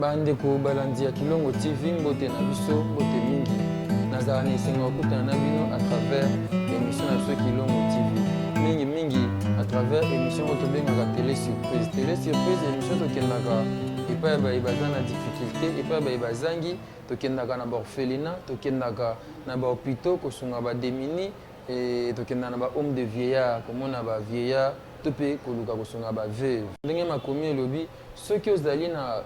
bandeko balandi ya Kilongo TV mbote na biso mbote mingi nazala na esenga okutana na bino à travers émission na biso Kilongo TV mingi à travers émission oyo tobengaka télé surprise émission tokendaka epai baye baza na difficulté epai baye bazangi tokendaka na baorphelinat tokendaka na bahôpitaux kosunga badémini tokendaka na bahomme de vieillard komona bavieillard to mpe koluka kosunga baveuve ndenge makomi elobi soki ozali na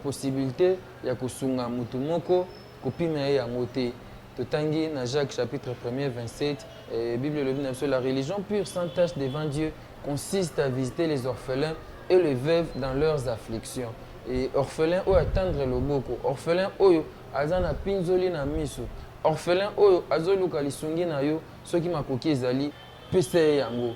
possibilité ya kosunga mutu moko kopima ye yango te totangi na Jacques chapitre 1er 27 Bible elobi na biso la religion pure sans tache devant Dieu consiste à visiter les orphelins et les veuves dans leurs afflictions et orphelin oyo atendre loboko orphelin oyo aza na pinzoli na miso orphelin oyo azoluka lisungi na yo soki makoki ezali pesa ye yango.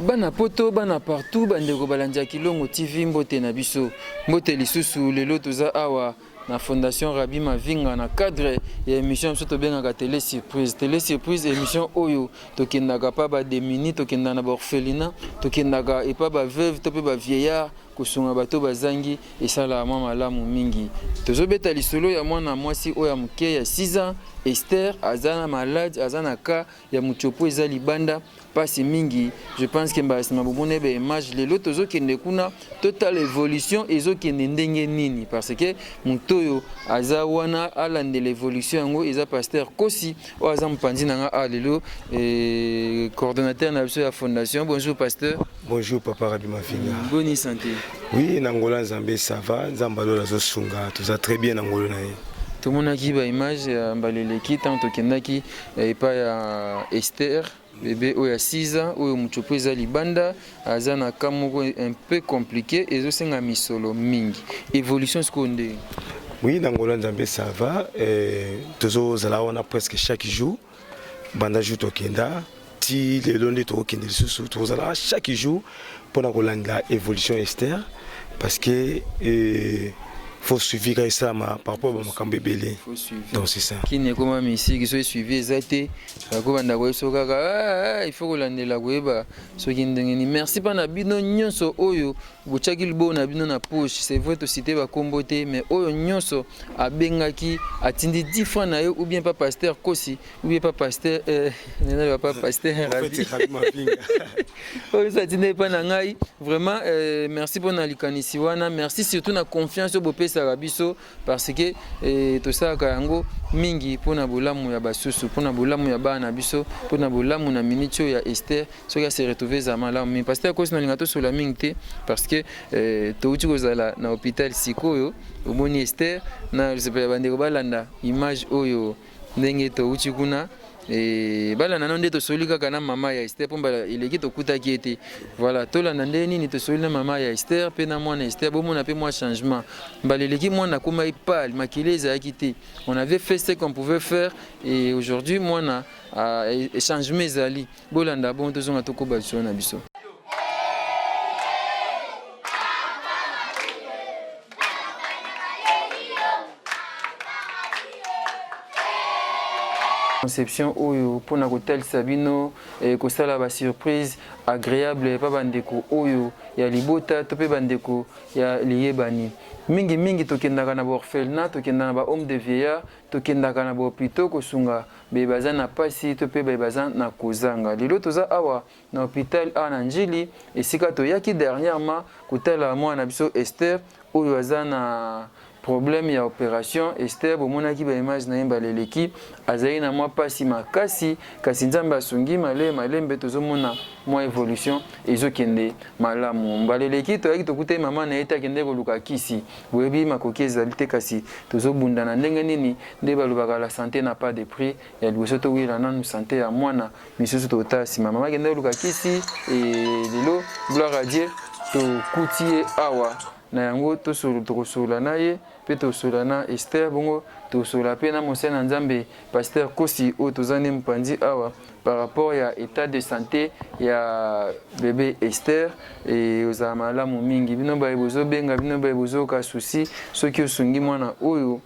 Bana poto bana partout bandeko balandi ya Kilongo TV mbote na biso mbote lisusu lelo toza awa na fondation Rabbi Mavinga na cadre ya émission biso tobengaka télé surprise émission oyo tokendaka pa ba démuni tokendaka na baorphelinat tokendaka epa ba veuve to pe ba vieillard kosunga bato bazangi esala mwa malamu mingi tozobeta lisolo ya mwana mwasi oyo ya moke ya 6 ans Esther azana malade azana ka ya muchopo eza libanda pasi mingi je pense que mbasima bobone be image lelo tozokende kuna total évolution ezokende ndenge nini parce que mutoyo aza wana alande l'évolution yango eza pasteur Kosi o aza mpanzi nanga a lelo coordonnateur na biso ya fondation. Bonjour pasteur. Bonjour papa Rabbi Mavinga. Bonne santé. Oui, Nangola Nzambe ça va, Nzambalo la zosunga, tout ça très bien Nangola nae. Tout le monde a qui ba image ya mbaleleki tant tokendaki epa ya Esther bébé oyo 6 ans oyo muchopo eza libanda aza na cas moko un peu compliqué ezosenga misolo mingi évolution seconde. Oui, Nangola Nzambe ça va, tozo zala on a presque chaque jour banda jour tokenda ti le lundi tokende lisusu tozo zala chaque jour pour na kolanda évolution Esther parce que faut suivre ça par rapport à makambo belé. Donc c'est ça. Qui n'est comme ici qui soit suivi exacté ko banda ko so kaka il faut kolandela koyeba so ki ndengeni. Merci pa na bino nyonso oyo bochaki libo na bino na poche c'est vrai to citer ba kombote mais oyo nyonso abengaki atindi 10 francs na yo ou bien pas pasteur Kosi ou bien pas pasteur nena pas pasteur Rabbi Mavinga. Oyo ça tindi pa na ngai vraiment merci pour na likanisi wana merci surtout na confiance au Sarabiso parce que tout ça kayango mingi pona bolamu ya basusu pona bolamu ya bana biso pona bolamu na minitio ya Esther so ya se retrouver za malamu mais pasteur Kosi na lingato sur la mingte parce que to uti kozala na hôpital sikoyo omoni Esther na je sais pas bandeko balanda image oyo ndenge to uti kuna bala na nonde to soli kaka na mama ya Esther pomba ileki to kutaki ete voilà tola na ndeni ni to soli na mama ya Esther pe na mwana Esther bo mona pe moi changement baleleki mwana kuma ipal makileza yakite on avait fait ce qu'on pouvait faire et aujourd'hui mwana changement ezali bolanda bon to zonga to ko ba na biso. Conception oyo pona kotel sabino kosala ba surprise agréable pa bandeko oyo ya libota to pe bandeko ya liyebani mingi tokendaka na orphelinat tokendaka na ba homme de vieillard tokendaka na hôpital kosunga be baza na pasi to pe baza na kozanga lelo toza awa na hôpital na Njili esika to yaki dernièrement kotala mwana biso Esther oyo aza na problème ya opération Esther bomonaki ba image na yemba leleki azali na mwa pasi makasi kasi nzambe asungi malembe tozomona mwa évolution ezokende malamu mbaleleki toyaki tokute mama na eta kende koluka kisi boyebi makoki ezali te kasi tozobunda na ndenge nini nde balobaka la santé n'a pas de prix ya liboso towila nanu santé ya mwana misusu totasi mama kende koluka kisi lelo gloire à Dieu tokuti ye awa na yango tokosola na ye pe tosola na Esther bongo tosola pe na mosena nzambe pasteur Kosi o tozane mpandi awa par rapport à l'état de santé ya bébé Esther et aux malamu mingi bino ba bozo benga bino ba bozo ka souci ceux qui osungi mwana oyo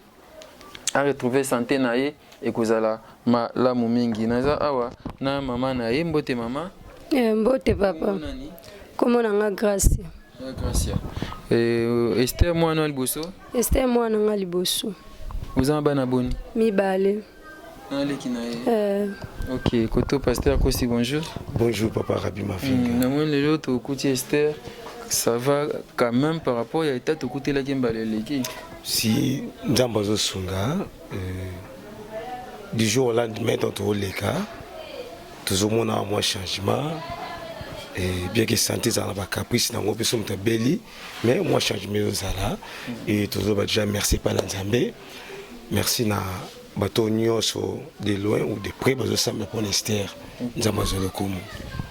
a retrouver santé na ye et kozala malamu mingi naza awa na mama na ye mbote mama mbote papa comment nga grâce Gracia. Esther mwana liboso Esther mwana nga liboso vous en bana boni mibale ok koto pasteur Kosi bonjour. Bonjour papa Rabi Mafinga. Namon lelo to kuti Esther ça va quand même par rapport à l'état to kuti la kemba leleki si nzambazo sunga du jour au lendemain dans les cas toujours mon a moins changement et bien que santé ça n'a pas caprice dans mon personne ta belli mais moi changement aux là et toujours déjà merci pas l'Nzambe merci na bato nyonso de loin ou de près bazo sambe pour Esther nzambazo le komo.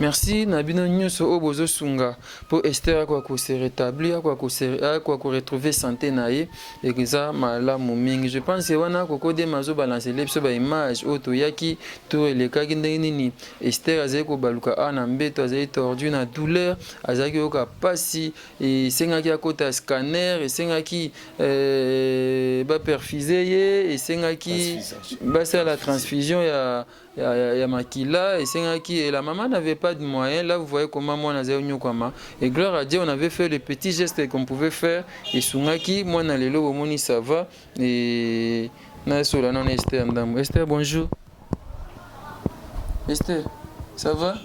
Merci Nabino Nyuso Obozo Sunga pour Esther quoi qu'on se rétablir quoi qu'on retrouver santé naïe et que ça malamu mingi. Je pense que wana koko de mazo balancer les ba image auto yaki tout les cas nini Esther azeko baluka ana mbeto azai tordu na douleur azaki oka pasi et senga ki akota scanner et senga ki ba perfuser et senga ki ba faire la transfusion ya makila et senga et la maman n'avait pas de moyens. Là vous voyez comment moi et gloire à Dieu on avait fait les petits gestes qu'on pouvait faire et sungaki moi na lelo omoni ça va et na sola non Esther ndambo. Esther bonjour. Esther ça va?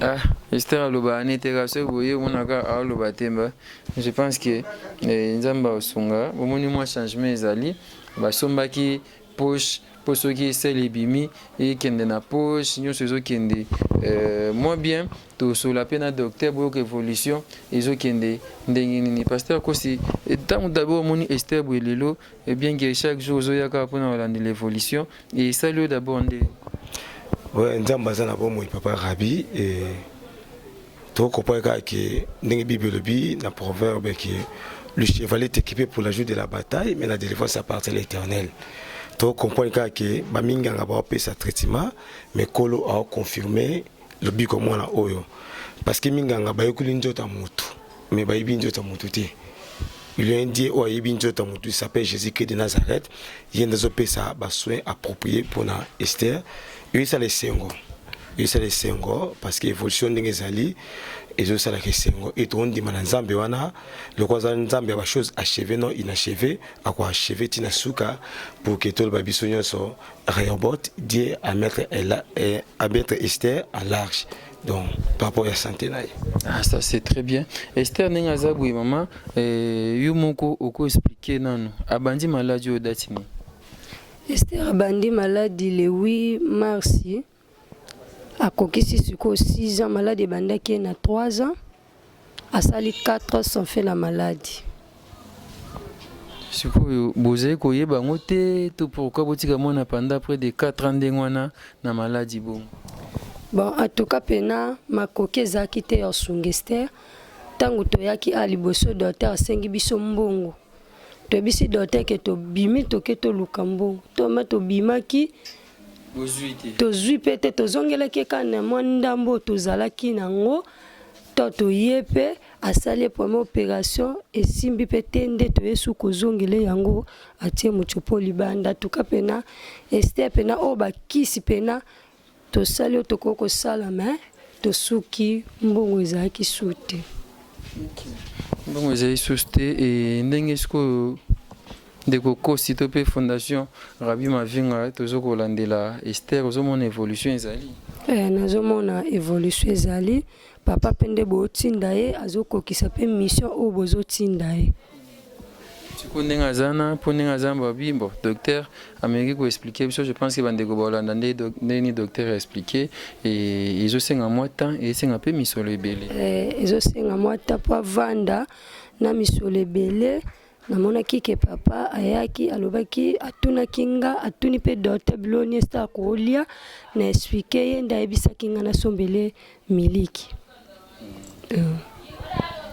Ah Esther aloba aneteka so boye monaka aloba temba. Je pense que nzamba osunga omoni moi changement ezali basombaki poche pour ceux qui essaient les bimi et qui ont na poche nous ceux qui ont moins bien tout sur la peine docteur beaucoup évolution et ceux qui ont des pasteur Kosi tant d'abord mon Esther Bouelelo et bien que chaque jour zoyaka pour l'évolution et salut d'abord ndé ouais nzamba na bon moi papa Rabi et to comprends que ndenge bible bi na proverbe que le cheval est équipé pour la joute de la bataille mais la délivrance appartient à l'Éternel. Tu comprends que Baminga n'a pas fait sa traitement, mais Kolo a confirmé le but comme on a oyo. Parce que Minga n'a pas eu l'injo tamutu, mais ba ibinjo tamutu te. Il lui a dit oh ibinjo tamutu s'appelle Jésus-Christ de Nazareth. Il y a des opérations soins appropriés pour na Esther. Il ça les sengo. Il ça les sengo parce que évolution des ali et je sais la question et on dit manzambe wana le quoi nzambe ba chose achevée non inachevée à quoi achever tina suka pour que tout le babisonyo so réobot Dieu à mettre Esther à large donc par rapport à santé là. Ah ça c'est très bien. Esther ningaza bui maman yumoko oko expliquer nanu abandi maladie odatini. Esther abandi maladie le 8 mars a kokisi suko 6 ans malade bandaki na 3 ans a sali 4 sans fait la maladie suko boze koyeba ngote to pourquoi botika mona pendant près de 4 ans ndengwana na maladie bon en tout cas pena makoke zaki te ya sungester tango to yaki ali boso docteur sengi biso mbongo to bisi docteur ke to bimi to ke to lukambo to ma to bimaki tozwi pete tozongelaki kana mwa ndambo tozalaki nango to toye pe asali première opération esimbi pete nde toyesu kozongele yango atie muchopo libanda tuka pena Esther pena o bakisi pena tosali otoko sala mais tosuki mbongo ezalaki sute mbongo ezalaki sute et ndenge esko de Koko Sitope Fondation Rabi Mavinga tozo kolandela Esther ozomona évolution ezali nazomona évolution ezali papa pende botinda ye azokokisa pe mission o bozotinda ye siko ndenga zana po ndenga zamba bimbo docteur amérique ko expliquer biso je pense que bandeko bolanda ndeni docteur a expliqué et ezosenga mwa temps et esenga pe misolo ebele ezosenga mwa temps po vanda na misolo ebele namonaki ke papa ayaki alobaki atunaki nga atuni pe docteur biloni esta kolia na expliquer ye ndayebisaki nga na sombele miliki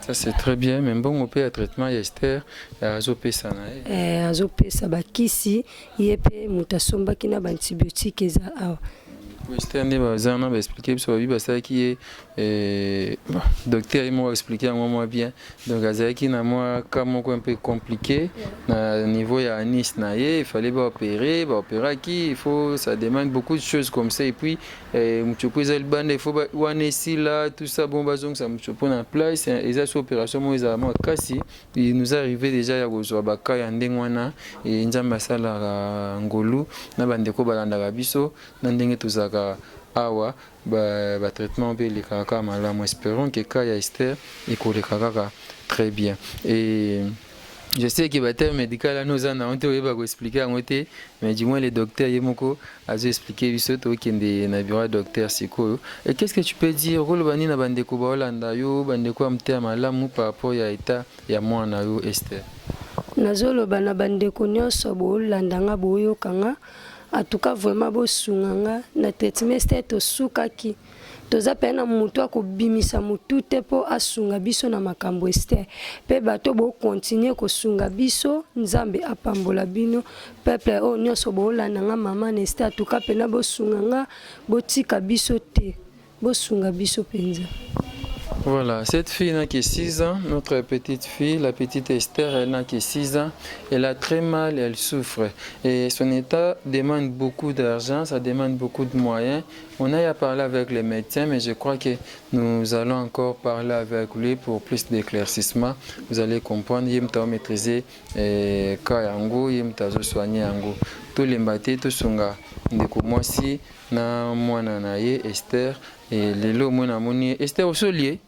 Ça c'est très bien, mais bon, on peut traitement Esther, azopesa na. Azopesa bakisi, yepe mutasomba kina antibiotique eza awa. Esther ne bazana ba expliquer sur lui parce que docteur m'a expliqué moi bien. Donc azaki na moi comme un peu compliqué na niveau ya anis na il fallait opérer qui il faut ça demande beaucoup de choses comme ça et puis mchopoza le bande il faut wanesi là tout ça bon bazong ça mchopo na place et ça opération moi za moi kasi il nous est arrivé déjà ya kozwa baka ya ndengwana et nzamba sala ngolu na bandeko balanda biso na ndenge tuzaka awa ba traitement be les kaka malamu espérons que cas ya Esther et que les kaka très bien et je sais que le terme médical nous en a on te va expliquer en côté mais du moins les docteurs yemoko a expliqué biso to kende na bureau docteur siko et qu'est-ce que tu peux dire rolo bani na bandeko ba Holanda yo bandeko amtea malamu par rapport ya état ya mwana yo Esther nazoloba na bandeko nyonso bo Holanda nga boyo kanga en tout cas vraiment beau sunganga na traitement c'était sukaki toza pena mutu akobimisa mutu te po asunga biso na makambo Esther pe bato bo continuer ko sunga biso nzambe apambola bino peuple o nyonso bo landa nga mama na Esther en tout cas pena bo sunganga bo tika biso te bo sunga biso penza. Voilà, cette fille n'a que 6 ans, notre petite fille, la petite Esther, elle n'a que 6 ans, elle a très mal, elle souffre. Et son état demande beaucoup d'argent, ça demande beaucoup de moyens. On a parlé avec les médecins, mais je crois que nous allons encore parler avec lui pour plus d'éclaircissement. Vous allez comprendre, il m'a maîtrisé Kayango, il m'a soigné Yango. Tous les matés, tous sont là. Moi aussi, na mwana na ye Esther et lelo mwana moni Esther osolier.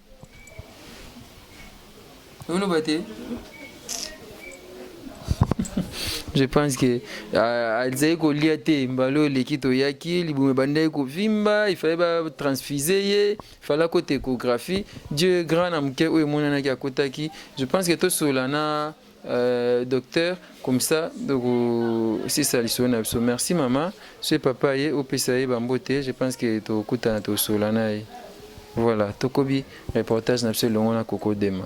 Je pense que alzaï ko liate mbalo lekito yaki libume bandai ko vimba il fallait transfuser il fallait côté échographie Dieu grand amke o mona na kotaki. Je pense que to solana docteur comme ça donc c'est ça l'histoire. Merci maman, c'est papa et au PSA bambote. Je pense que to kutana to solana. Voilà, Tokobi reportage na selon na Koko Dema.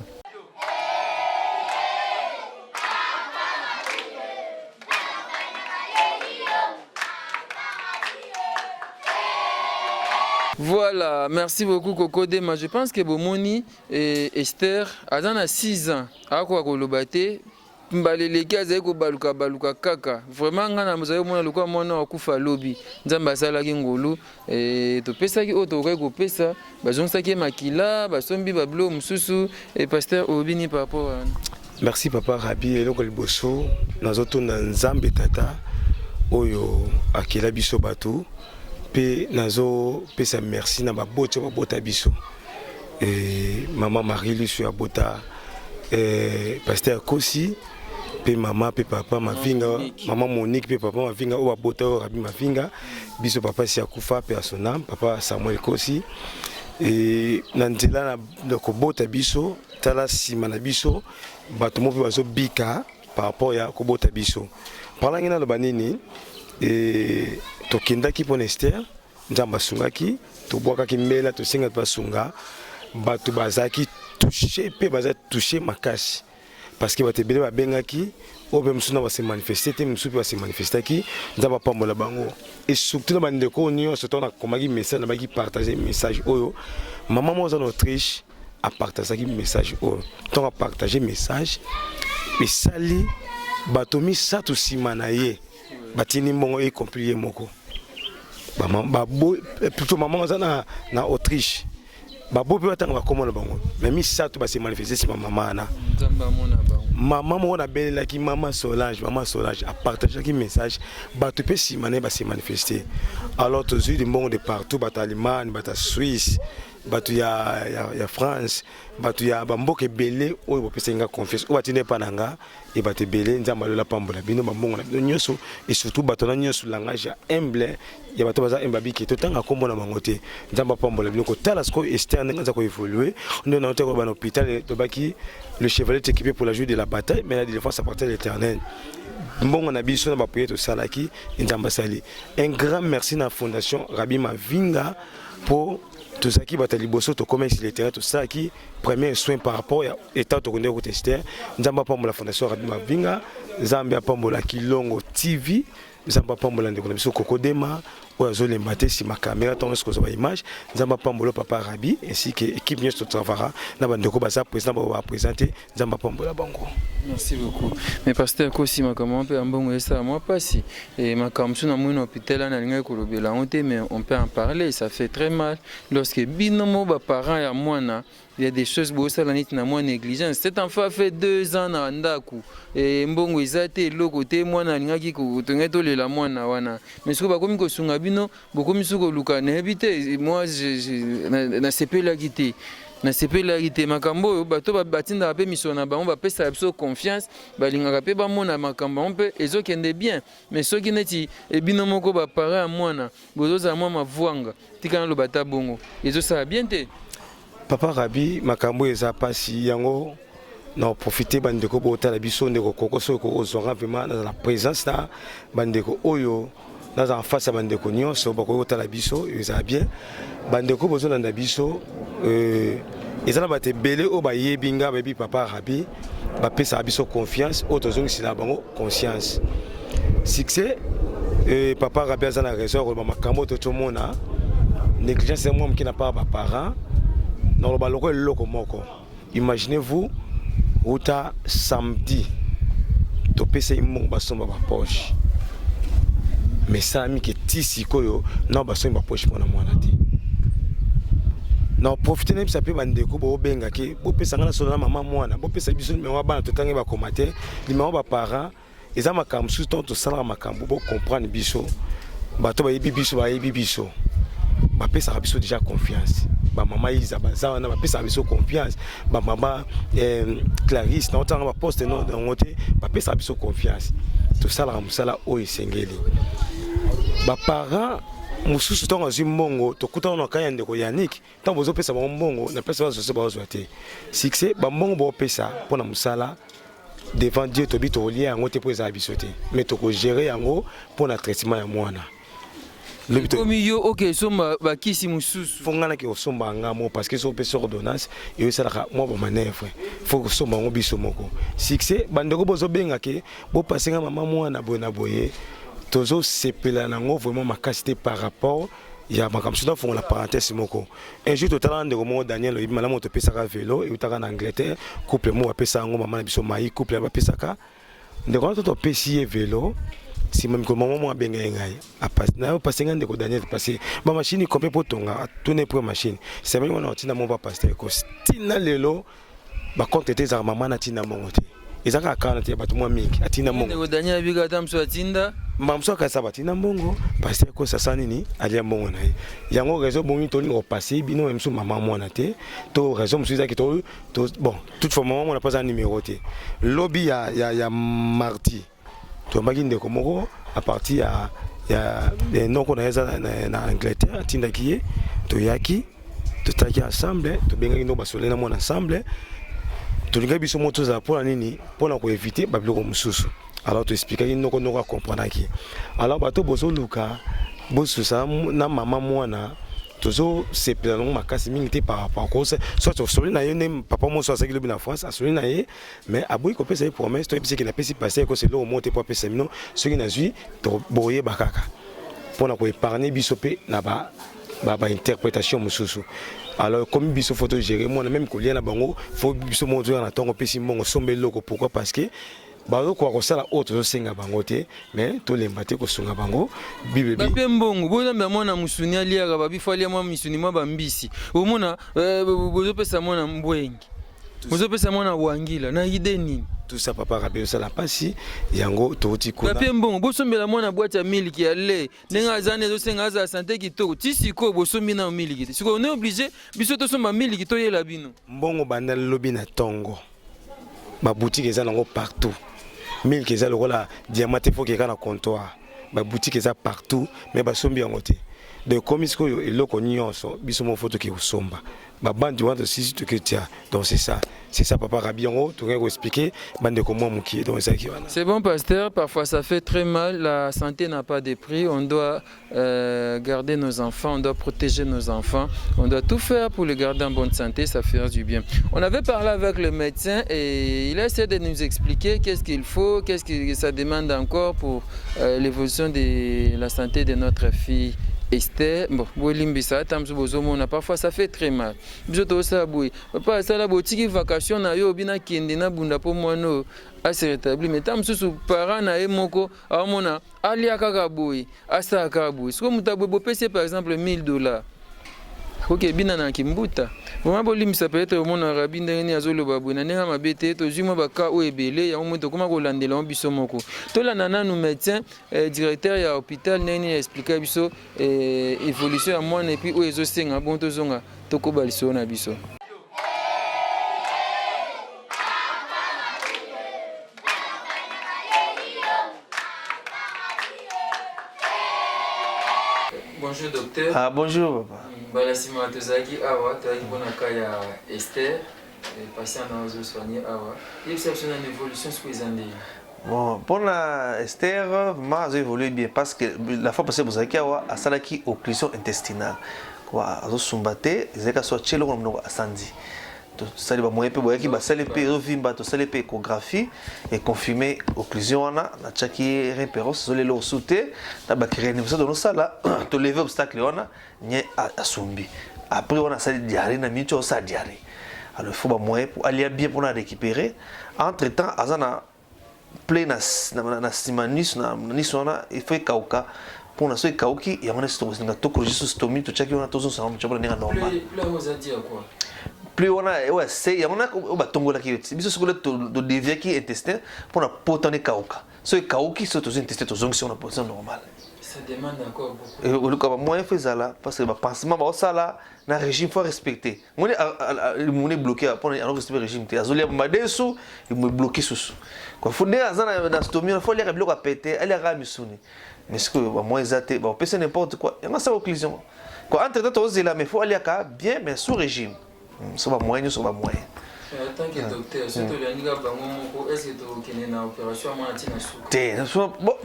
Voilà, merci beaucoup Koko Dema. Je pense que Bomoni et Esther, Azan a 6 ans. Ako kolobate mbaleleki azali kobaluka baluka kaka. Vraiment ngana mozali mona lokwa mona akufa lobi. Nzamba asalaki ngolu et topesaki oyo tokoki kopesa bazongisaki makila basombi bablo mosusu et pasteur obini par rapport à... Merci papa Rabi eloko liboso nazotuna nzambe tata oyo akela biso bato pe nazo pesa merci na babota biso et maman Marie Lucie abota pasteur Kosi pe maman pe papa mavinga maman Monique pe papa mavinga o abota o Rabi mavinga biso papa si akufa pe asonam papa Samuel Kosi et nandela na kobota biso tala sima na biso bato mo pe bazo bika par rapport ya kobota biso parlant na banini et tokendaki pour Esther nzamba sungaki tobwakaki mbela tosenga basunga bato bazaki touché pe baza touché makasi parce que bato bele babengaki obe musuna ba se manifester te musupi ba se manifestaki nzamba pambola bango et surtout na bandeko nyo surtout na komaki message na baki partager message oyo maman mo en Autriche a partagé message oyo donc a partager message et sali bato mi satu simanaye batini mbongo e compliqué moko plutôt maman na Autriche babo pe batanga bakomona bango mais mi satu ba se manifester si maman na maman mo na belle ki maman Solange a partagé un message bato pe si mané ba se manifester alors tous les mbongo de partout bata Allemagne bata Suisse batu ya France batu ya bamboke belé oyo bopesenga confiance o batine pananga e bate belé nzamba lola pambola bino bambongo na nyonso et surtout batu na nyonso langage ya humble ya batu baza embabiki to tanga kombo na bangote nzamba pambola bino ko tala sko Esther ndenga ko évoluer on na hôtel ko hôpital to baki le chevalier est équipé pour la joie de la bataille mais la défense appartient à l'Éternel. Mbongo na biso na ba prière to salaki nzamba sali un grand merci na fondation Rabi Mavinga pour tout ça qui va liboso to commerce sur le terrain tout ça qui premier soin par rapport à état to connaître au tester nzamba pa la fondation Rabi Mavinga Zambia pa la Kilongo TV nzamba pa la ndeko biso Kokodema ou zo les maté si ma caméra ton ce que ça image nzamba pa papa Rabi ainsi que équipe nyos to travaillera na bandeko baza président va présenter nzamba pa bango. Merci beaucoup. Mais pasteur aussi ma comment on peut ambongo ça moi pas si et ma comme sur mon hôpital na linga ko lobela honte mais on peut en parler ça fait très mal lorsque binomo ba parents ya mwana il y a des choses beau ça la nit na moi négligence cet enfant fait 2 ans na ndaku et mbongo ezate lo côté mwana linga ki ko tongeto le la mwana wana mais ce que ba komi ko sunga bino bokomi suko luka na habité moi je na sepela kité na séparité makambo bato batinda pe mission na bango bapesa biso confiance balingaka pe bamona makambo mpe ezokende bien mais soki neti ebino moko bapara ya mwana bozoza mwa mavwanga tikana lo bata bongo ezosala bien te papa Rabi makambo eza pasi yango na profiter bandeko botala biso ndeko kokoso ko ozonga vraiment na la présence na bandeko oyo na en face à bandeko nyonso bakotala biso eza bien bandeko bozolanda biso ezala bate belé o ba yebinga babi papa Rabi bapesa biso confiance o tozongisila bango conscience succès papa Rabi azana raison ko makambo to mona négligence moi qui n'a pas ba parents dans le baloko loko moko imaginez-vous uta samedi to pesa imong basomba ba poche mais ça mi que tisi koyo na basomba ba poche pona mwana ti na profiter ne bisa pe bandeko bo benga ke bo pesa ngana solo na mama mwana bo pesa biso numéro bana to tangi ba commenter numéro ba parents eza makambo sous ton to sala makambo bo comprendre biso bato ba yebi biso ba pesa biso déjà confiance ba mama Isa baza na ba pesa biso confiance ba mama Clarisse na otanga ba poste no ngote ba pesa biso confiance to sala musala o isengeli ba parents mususu tonga zimbongo to kutana na kaya ndeko Yannick tant bozo pesa ba mbongo na pesa ba zo ba zoate succès ba mbongo bo pesa pona musala devant Dieu to bito lié ngote po za bisote mais to ko gérer yango pona traitement ya mwana comme yo ok somba bakisi mususu fongana ke osomba ngamo parce que so pesa ordonnance et ça la moi ba manœuvre faut somba ngo biso moko succès bandeko bozo benga ke bo passer mama mwana bona boye tozo sepela nango vraiment makasité par rapport ya makamsuda font la parenthèse moko un jour total ndeko mo Daniel oyibi malamu to pesa ka vélo et utaka na Angleterre couple mo pesa ngo mama na biso mai couple ba pesa ka ndeko to pesi vélo si même que maman moi benga ngai apasi na passer ndeko Daniel passer ba machine compé potonga tourner pour machine c'est même on tina mo ba passer ko tina lelo ba compte te za mama na tina mongote ezaka kana te bato moi mingi atina mongo ndeko Daniel biga tamso atinda mamso ka sabati na mbongo parce que ça sani ni alia mbongo na yango réseau bongi toni au passé bino même sous maman mona te to réseau monsieur qui to bon toute fois maman on n'a pas un numéro te lobby ya mardi to mbaki ndeko moko à partir ya non qu'on a na Angleterre tinda kié to yaki to taki ensemble to benga ndo basolena mona ensemble to linga biso moto za pour nini pour na ko éviter babilo mususu. Alors tu expliques qu'il nous a comprendre qui. Alors bateau bozo luka bozo ça na maman mwana tozo c'est plan ma casse mingi par rapport à ça soit sur na yene papa mo soit ça en France à celui na yé mais aboui ko pesa promesse to epsi ki na pesi passer ko c'est là au monter pour pesa mino ce qui na zui to boyer bakaka pour na ko épargner bisope na ba interprétation mususu. Alors comme biso photo gérer moi même ko lien na bango faut biso mo zo na tongo pesi mongo sombe loko pourquoi parce que bazo kwa kosala autre senga bango te mais to lembate ko sunga bango bibe ba pembongo boza mwana musuni aliaka ba bifali mwa misuni mwa bambisi omona bozo pesa mwana mbwengi bozo pesa mwana wangila na ide nini tout ça papa Rabi ça la pasi yango to tikuna ba pembongo bosombela mwana boîte ya miliki ya lait nenga azane zo senga za santé kitoko tisiko bosombi na miliki te siko on est obligé biso to somba miliki to yela bino mbongo banda lobi na tongo ba boutique eza nango partout mille qui est le rôle diamant faut qu'il y ait un comptoir ba boutique est partout mais ba sombi en côté de comme ce que le cognon so biso mo photo qui au somba ba bande du want aussi que tu as donc c'est ça c'est ça papa Rabi yango to ngeko expliquer bande comment muki donc ça qui wana. C'est bon pasteur, parfois ça fait très mal, la santé n'a pas de prix, on doit garder nos enfants, on doit protéger nos enfants, on doit tout faire pour les garder en bonne santé, ça fait du bien. On avait parlé avec le médecin et il a essayé de nous expliquer qu'est-ce qu'il faut, qu'est-ce que ça demande encore pour l'évolution de la santé de notre fille. Esther, bon, parfois ça fait très mal. Papa, ça la boutique vacation na yo bina kende na bunda po mono a se rétablir. Mais tam sous parents na emoko a mona ali akaka boy, asa akaka boy. Si vous avez payé par exemple $1000. Ok, bina na kimbuta. Vraiment bolim ça peut être au monde arabe ndeni azolo babu na nenga mabete to juma baka o ebele ya moto koma ko landela on biso moko. To la nana nous médecin directeur ya hôpital neni expliquer biso évolution ya moi et puis o ezo senga bon to zonga to ko baliso na biso. Bonjour docteur. Ah bonjour papa. Balasima tozaki awa toyaki mpona ka ya Esther patient na ozo soigner awa yebisa biso na évolution siko eza ndenge. Bon pour Esther vraiment a évolué bien parce que la fois passée bozaki awa asalaki occlusion intestinale quoi azo sumbate ezeka so chelo ko mnoko asandi to sali ba moyen pe boyaki ba sali pe ovimba to sali pe échographie et confirmer occlusion wana na chaki référence zo lelo souté na ba créer niveau de sala to lever obstacle wana nye asumbi après on a sali diarrhée na micho sa diarrhée alors il faut ba moyen pour aller bien pour la récupérer entre temps azana plein na simanus na nisona il faut kauka pour na so kauki ya mona sto singa to corriger stomi to chaki wana to zo sa mchoba ninga normal plus on a dit quoi plus on a ouais c'est y a on a ba tongola ki biso sokole to dévier ki intestin pour na potane kauka so kauki so to intestin to zongi on a position normale ça demande encore beaucoup et le cas moi fait ça là parce que ba pansement ba ça là na régime faut respecter on est bloqué pour alors respecter régime te azoli ba desu il me bloquer sous quoi faut dire azana na stomie faut les bloquer péter elle a misuni mais ce que moi exaté ba penser n'importe quoi il y a ça occlusion quoi entre temps aux là mais faut aller à bien mais sous régime ça va moyen ça va moyen en tant que docteur surtout les niga bango moko est-ce que to kene na opération moi tina souka te bon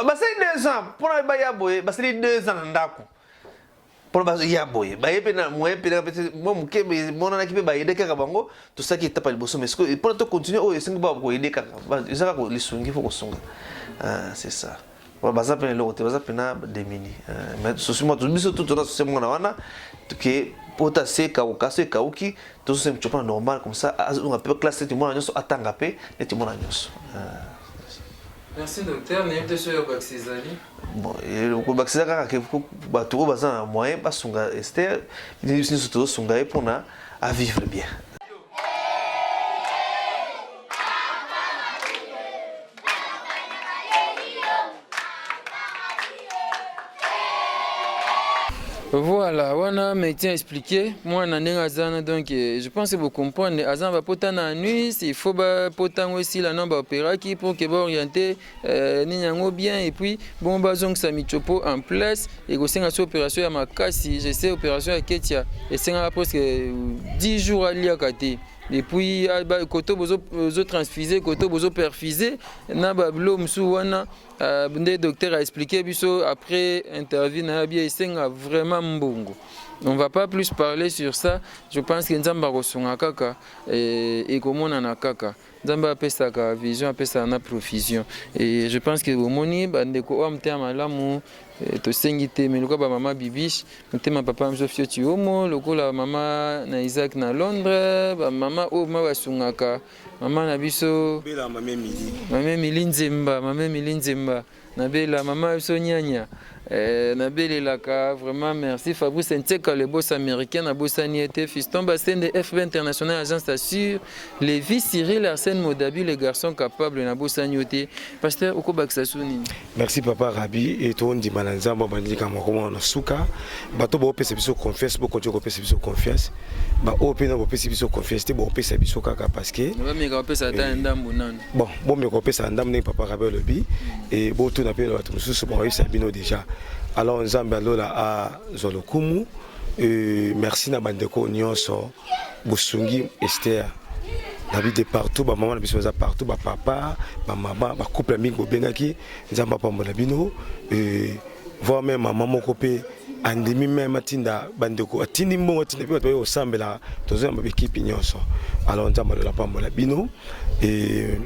ba c'est 2 ans pour ba ya boye ba c'est 2 ans ndako pour ba ya boye ba yepe na moyen pe na mo muke mo na kipe ba yede ka bango to ça qui tape le bosso mais pour to continuer o esenga ba ko yede ka ba ça ko lisungi faut ko sunga c'est ça baza pena lokote baza pena demini mais sosimo to biso tout na sosimo na wana que pota se kauka se kauki to se mchopa normal comme ça on peut classer tout monde nyoso atanga pe et tout monde nyoso. Merci docteur, n'importe sur le Baxizali. Bon, le Baxizali que bato baza moyen basunga Esther, ni surtout sunga pour na à vivre bien. Voilà, on a médecin expliqué. Moi, donc je pense que vous comprenez. Azan va poter la nuit, il faut poter aussi la nombre opéra qui pour que vous orienter ni bien et puis bon bazong ça michopo en place et que c'est une opération à ma casse. Je sais opération à Ketia et c'est presque 10 jours à l'IAKT. Et puis koto bozo transfuser koto bozo perfuser na bablo msuwana le docteur a expliqué biso après interview na bien isenga vraiment mbongo. On va pas plus parler sur ça. Je pense que nzamba kosunga kaka et komona na kaka. Nzamba apesa ka vision apesa na provision et je pense que omoni bandeko o mtema malamu to sengite meluka ba mama bibish mtema papa mzofio ti omo lokola mama na Isaac na Londres ba mama o ma basungaka mama na biso bela mama mili nzemba na bela mama biso nyanya na belelaka vraiment merci Fabrice Nteka le boss américain na bossani était fiston bassin de FB International agence assure Lévi Cyril Arsène Modabi les garçons capables na bossani oté pasteur okobakisa suni. Merci papa Rabi et to ndi mananzamba bandika makoma na suka bato bo pesa biso confiance bo continuer ko pesa biso confiance ba open na bo pesa biso confiance te bo pesa biso kaka parce que ba me ka pesa ta ndambo nan bon bo me ko pesa ndambo ne papa Rabi lobi et bo tout na pe bato mususu bo yisa bino déjà. Alors nzambe alola a zolokumu merci na bandeko nyonso bosungi Esther de partout, maman na partout, papa, maman, couple ami bengaki, nzamba pambola bino voir même maman mon copé andimi même atinda bandeko atindi mbongo atinda pe to osambela tozo ma équipe nyonso. Alors nzamba la pambola bino et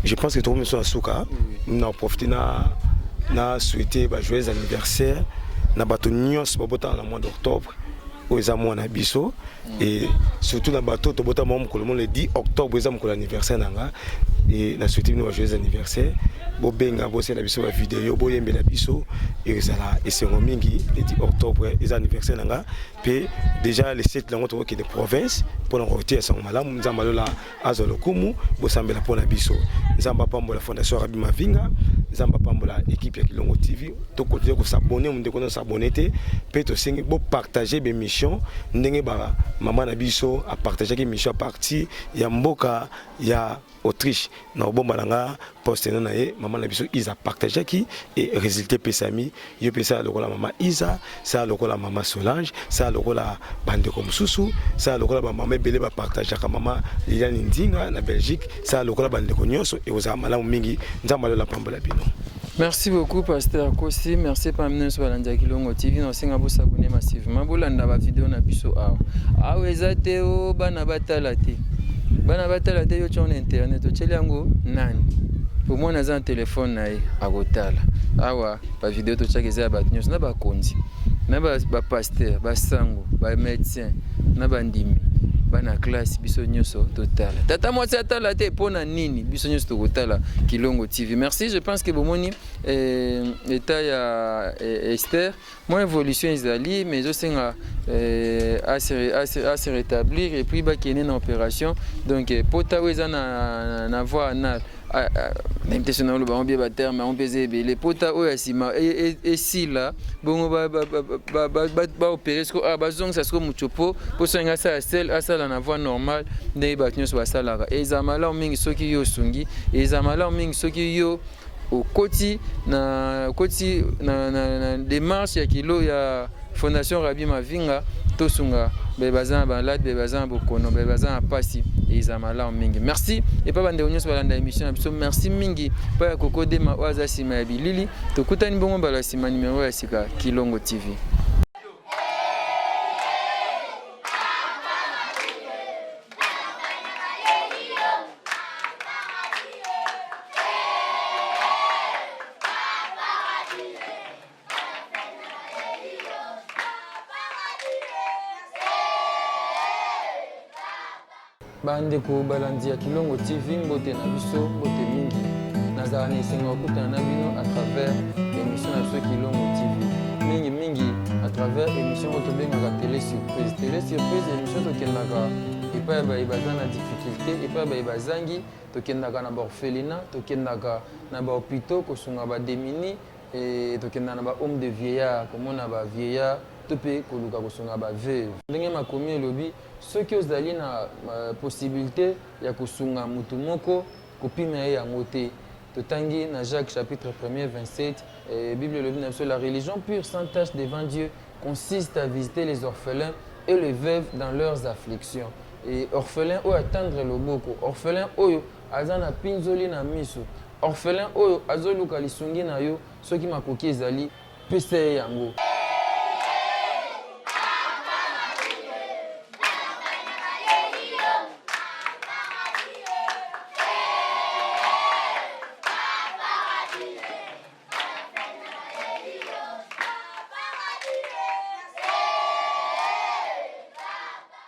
je pense que tout le monde soit souka, nous en profiter na souhaiter joyeux anniversaire na bato nyonso babota na mois d'octobre aux amours na biso et surtout na bato to bota mom ko le 10 octobre aux amours l'anniversaire nanga et na souhaiter nous joyeux anniversaire bo benga bo c'est la biso ba vidéo bo yembe la biso et ça là et c'est mingi le 10 octobre les anniversaire nanga pe déjà les 7 lango to qui de province pour na roter son malamu nzamba lola azolo kumu bo sambela pour na biso nzamba pambo la fondation Rabi Mavinga nzamba pambo la équipe ya Kilongo TV to continuer ko s'abonner on de s'abonner pe to singi bo partager be mission ndenge ba maman na biso a partager ke mission à partir ya mboka ya Autriche na bomba nanga poste na ye maman na biso Isa partager qui et résultat pesami yo pesa lokola maman Isa ça lokola maman Solange ça lokola bande comme Susu ça lokola maman belé ba partager ka maman Liliane Ndinga na Belgique ça lokola bande ko nyonso et aux amala mingi nzamba la pambola bino. Merci beaucoup Pasteur Kosi, merci pour amener sur la Kilongo TV. Nous sommes abonnés massivement. Bolanda ba vidéo na biso awa. Awa ezate o bana batala te. Bana batala te yo sur internet otcheli yango nani. Pour moi naza un téléphone na akotala. Awa ba vidéo to chaka za ba news na ba konzi. Na ba pasteur, ba sango, ba médecin, na ba ndimi. Bana classe biso nyonso totala. Tata mwasi atala te pona nini biso nyonso tokotala Kilongo TV. Merci, je pense que bomoni état ya Esther, moi évolution ezali mais je sais à se rétablir et puis ba kene na opération donc pota weza na voix anal même si on a oublié le terme, on peut dire les potes et si là bon va opérer ce que bazong ça se muchopo pour ça ça celle à ça la voie normale des battus sur ça là et zamala mingi soki yo sungi et zamala mingi soki yo au koti na démarche ya kilo ya Fondation Rabi Mavinga tosunga bebazan balade bebazan bokono bebazan apasi ezamala mingi. Merci et pas bande onyo sur la émission merci mingi pa koko de ma waza sima ya bilili tokutani bongo bala sima numéro ya sika Kilongo TV. Bande ko balandi ya Kilongo TV mbote na biso mbote mingi nazala na esenga okutana na bino à travers émission na biso Kilongo TV mingi à travers émission otobengaka télé surprise émission tokendaka epai baza na difficulté epai bazangi tokendaka na baorphelinat tokendaka na bahôpitaux kosunga badémini et tokendaka na bahomme de vieillard komona bavieillard to mpe koluka kosunga baveuve ndenge makomi elobi soki ozali na possibilité ya kosunga mutu moko kopima ye yango te totangi na Jacques chapitre 1er 27 Bible elobi na biso la religion pure sans tache devant Dieu consiste à visiter les orphelins et les veuves dans leurs afflictions et orphelin oyo atendre loboko orphelin oyo aza na pinzoli na miso orphelin oyo azoluka lisungi na yo soki makoki ezali pese yango.